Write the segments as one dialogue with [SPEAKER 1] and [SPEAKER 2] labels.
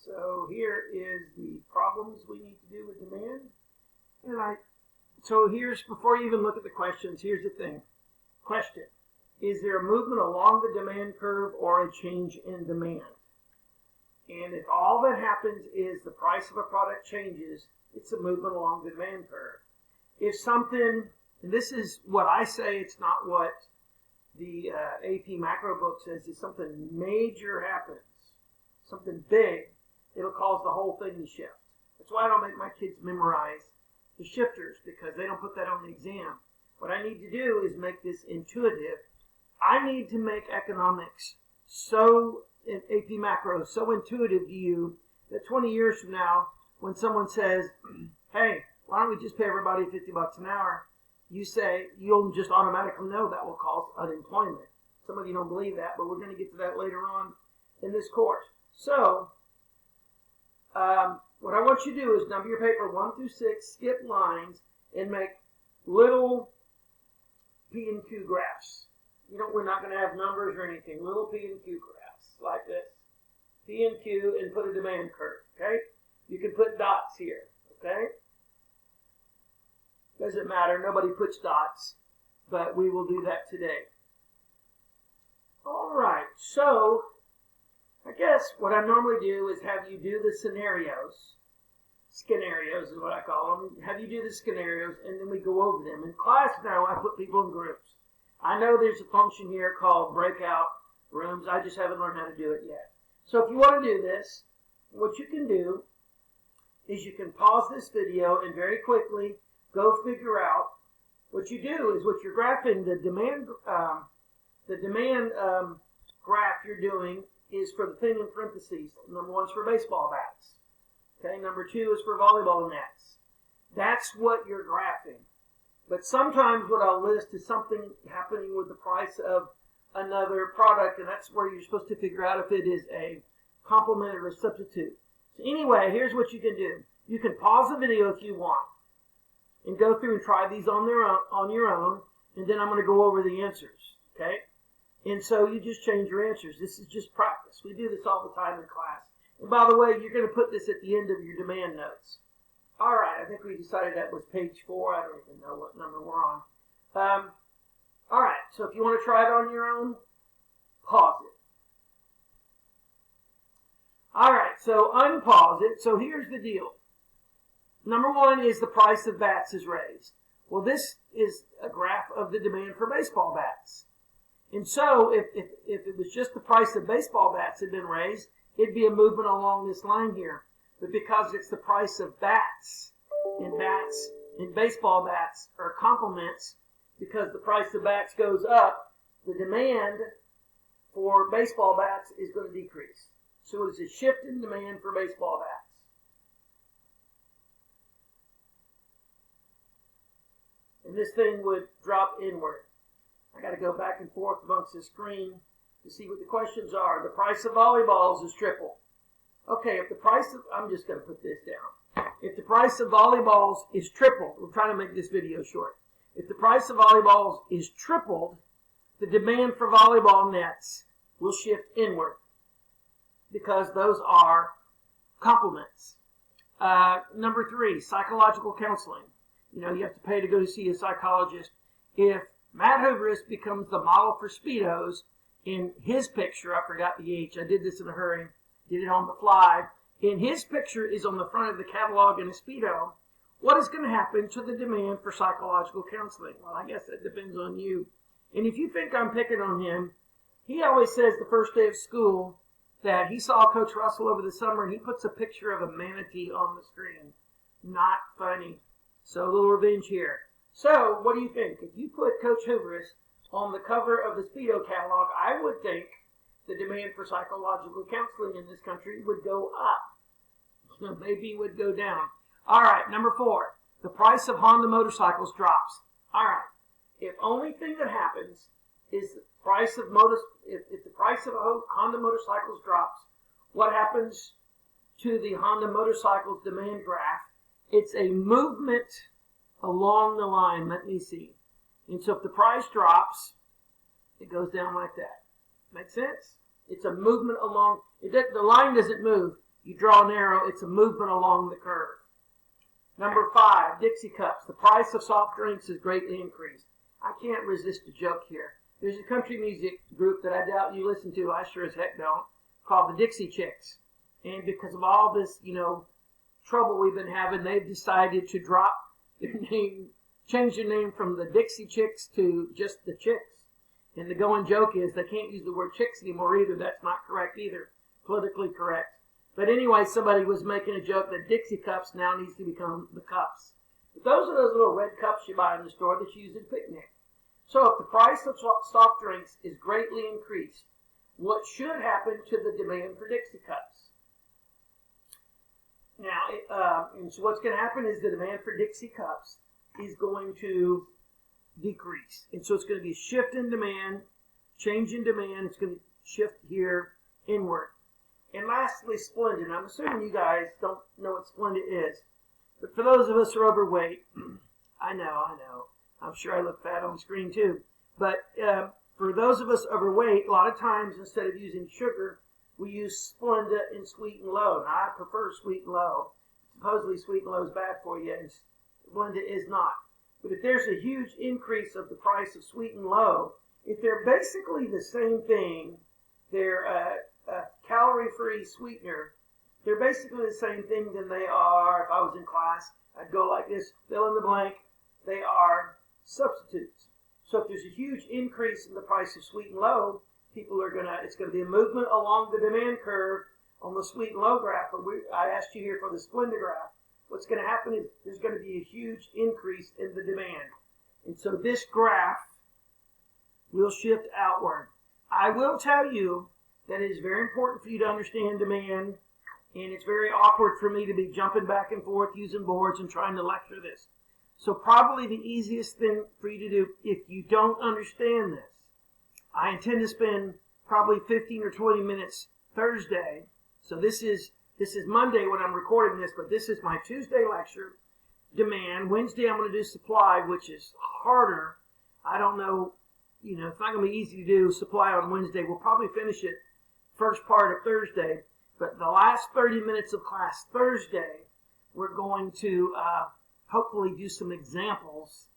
[SPEAKER 1] So here is the problems we need to do with demand. So before you even look at the questions, here's the thing. Question: is there a movement along the demand curve or a change in demand? And if all that happens is the price of a product changes, it's a movement along the demand curve. If something, and this is what I say, it's not what the AP macro book says, if something major happens, something big, it'll cause the whole thing to shift. That's why I don't make my kids memorize the shifters, because they don't put that on the exam. What I need to do is make this intuitive. I need to make economics in AP macro so intuitive to you that 20 years from now, when someone says, hey, why don't we just pay everybody $50 an hour? You'll just automatically know that will cause unemployment. Some of you don't believe that, but we're going to get to that later on in this course. So, what I want you to do is number your paper 1 through 6, skip lines, and make little P and Q graphs. We're not going to have numbers or anything. Little P and Q graphs like this. P and Q, and put a demand curve, okay? You can put dots here, okay? Doesn't matter. Nobody puts dots, but we will do that today. All right, so I guess what I normally do is have you do the scenarios. Skenarios is what I call them. Have you do the scenarios, and then we go over them. In class now, I put people in groups. I know there's a function here called breakout rooms. I just haven't learned how to do it yet. So if you want to do this, what you can do is you can pause this video and very quickly go figure out. What you do is what you're graphing, the demand graph you're doing is for the thing in parentheses. Number 1 is for baseball bats. Okay, number 2 is for volleyball nets. That's what you're graphing. But sometimes what I'll list is something happening with the price of another product, and that's where you're supposed to figure out if it is a complement or a substitute. So anyway, here's what you can do. You can pause the video if you want and go through and try these on your own, and then I'm going to go over the answers, okay? And so you just change your answers. This is just practice. We do this all the time in class. And by the way, you're going to put this at the end of your demand notes. All right, I think we decided that was page 4. I don't even know what number we're on. All right, so if you want to try it on your own, pause it. All right, so unpause it. So here's the deal. Number 1 is the price of bats is raised. Well, this is a graph of the demand for baseball bats. And so if it was just the price of baseball bats had been raised, it'd be a movement along this line here. But because it's the price of bats and baseball bats are complements, because the price of bats goes up, the demand for baseball bats is going to decrease. So it's a shift in demand for baseball bats. And this thing would drop inward. I got to go back and forth amongst the screen to see what the questions are. The price of volleyballs is triple. Okay, I'm just going to put this down. If the price of volleyballs is tripled, we're trying to make this video short. If the price of volleyballs is tripled, the demand for volleyball nets will shift inward because those are complements. Number 3, psychological counseling. You have to pay to go to see a psychologist. If Matt Hooverist becomes the model for Speedos, in his picture, I forgot the H, I did this in a hurry, did it on the fly, and his picture is on the front of the catalog in a Speedo, what is going to happen to the demand for psychological counseling? Well, I guess that depends on you. And if you think I'm picking on him, he always says the first day of school that he saw Coach Russell over the summer, and he puts a picture of a manatee on the screen. Not funny. So a little revenge here. So, what do you think? If you put Coach Hooverist on the cover of the Speedo catalog, I would think the demand for psychological counseling in this country would go up. Maybe it would go down. All right, number 4. The price of Honda motorcycles drops. All right. If only thing that happens is the price of if the price of Honda motorcycles drops, what happens to the Honda motorcycles demand graph? It's a movement along the line. Let me see. And so if the price drops, it goes down like that. Make sense? It's a movement along. The line doesn't move. You draw an arrow, it's a movement along the curve. Number 5, Dixie cups. The price of soft drinks has greatly increased. I can't resist a joke here. There's a country music group that I doubt you listen to, I sure as heck don't, called the Dixie Chicks. And because of all this, trouble we've been having, they've decided to drop their name, change their name from the Dixie Chicks to just the Chicks. And the going joke is they can't use the word chicks anymore either. That's not correct either. Politically correct. But anyway, somebody was making a joke that Dixie cups now needs to become the cups. But those are those little red cups you buy in the store that you use at picnic. So if the price of soft drinks is greatly increased, what should happen to the demand for Dixie cups? Now, and so what's going to happen is the demand for Dixie cups is going to decrease. And so it's going to be a shift in demand, change in demand. It's going to shift here inward. And lastly, Splenda. I'm assuming you guys don't know what Splenda is. But for those of us who are overweight, I know. I'm sure I look fat on the screen too. But for those of us overweight, a lot of times instead of using sugar, we use Splenda and Sweet and Low. Now, I prefer Sweet and Low. Supposedly Sweet and Low is bad for you, and Splenda is not. But if there's a huge increase of the price of Sweet and Low, if they're basically the same thing, they're a calorie-free sweetener, they're basically the same thing than they are, if I was in class, I'd go like this, fill in the blank, they are substitutes. So if there's a huge increase in the price of Sweet and Low, it's going to be a movement along the demand curve on the Sweet and Low graph. But I asked you here for the Splenda graph. What's going to happen is there's going to be a huge increase in the demand. And so this graph will shift outward. I will tell you that it is very important for you to understand demand, and it's very awkward for me to be jumping back and forth using boards and trying to lecture this. So probably the easiest thing for you to do, if you don't understand this, I intend to spend probably 15 or 20 minutes Thursday. So this is Monday when I'm recording this, but this is my Tuesday lecture, demand. Wednesday I'm going to do supply, which is harder. I don't know, it's not going to be easy to do supply on Wednesday. We'll probably finish it first part of Thursday. But the last 30 minutes of class Thursday, we're going to hopefully do some examples.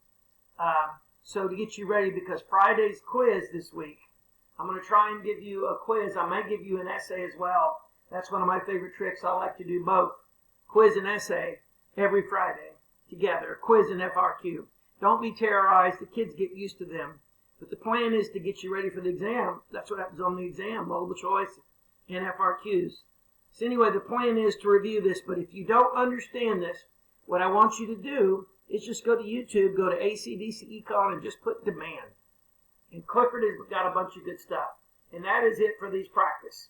[SPEAKER 1] So to get you ready, because Friday's quiz this week, I'm going to try and give you a quiz. I may give you an essay as well. That's one of my favorite tricks. I like to do both, quiz and essay, every Friday together, quiz and FRQ. Don't be terrorized. The kids get used to them. But the plan is to get you ready for the exam. That's what happens on the exam, multiple choice and FRQs. So anyway, the plan is to review this. But if you don't understand this, what I want you to do is just go to YouTube, go to ACDC Econ, and just put demand. And Clifford has got a bunch of good stuff. And that is it for these practice.